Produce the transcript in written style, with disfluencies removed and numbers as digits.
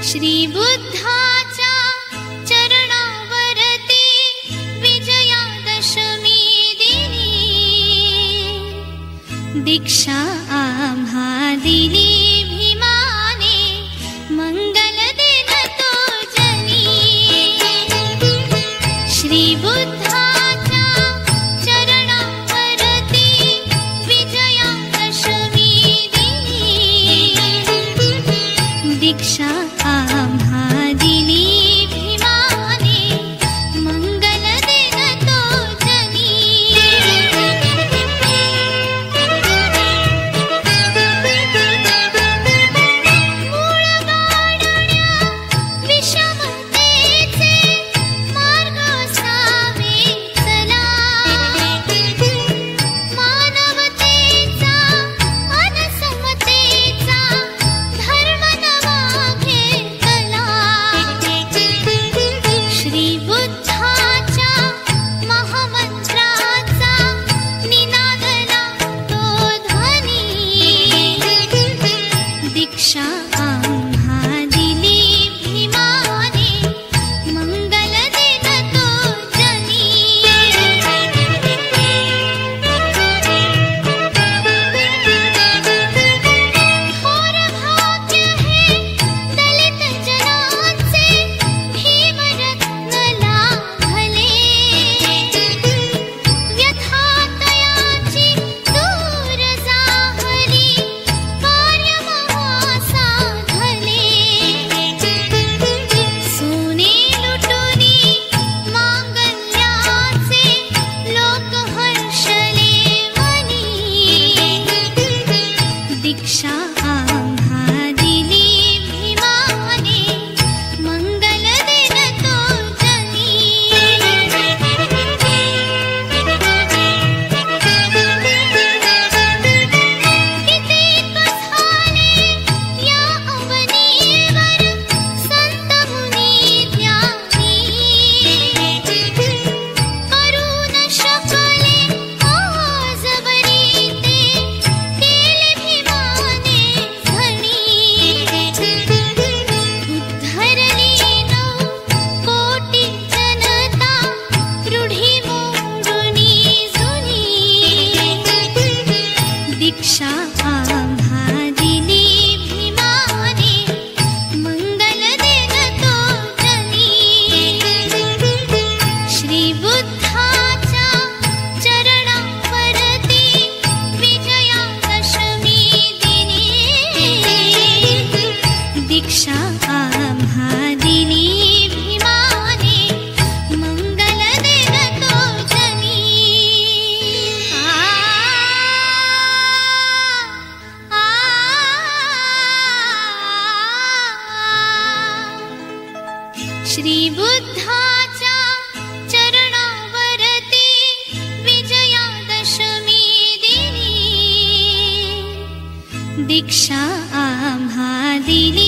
श्री बुद्धाच्या चरणावरती विजयादशमी दिनी दीक्षा आम्हा दिली भीमाने, मंगल दिन तो जनी। श्री बुद्धाच्या चरणावरती विजयादशमी दिनी दीक्षा आम्हा दिली भीमाने, मंगल दिन तो जनी। मूळ गाडण्या विषमतेचे मार्ग सावे चला, मानवतेचा अनसमतेचा धर्म नवा घेतला। श्री बुद्धाच्या महामंत्राचा निनादला तो ध्वनी, दीक्षा आम्हा दिली भीमाने, मंगल दिन तो जनी। थोर भाग्य हे दलित जनाचे, भीमरत्न लाभले। व्यथातयाची दूर जाहली, कार्य महासाधले। सोने लुटुनी मांगल्याचे लोक हर्षले मनी, दीक्षा आम्हा दिली भीमाने, मंगल दिन तो जनी। कितीक झाले या अवनीवर संत मुनी ज्ञानी, करू न शकले आजवरी ते, केले भीमाने धनी। उद्धरली 9 कोटी जनता, रूढी मोडुनी जुनी, दीक्षा आम्हा दिली भीमाने, मंगल दिन तो जनी। श्री बुद्धाच्या चरणावरती विजयादशमी दिनी दीक्षा आम्हा दिली भीमाने, मंगल दिन तो जनी। श्री बुद्धाच्या चरणावरती विजयादशमी दिनी दीक्षा आम्हा दिली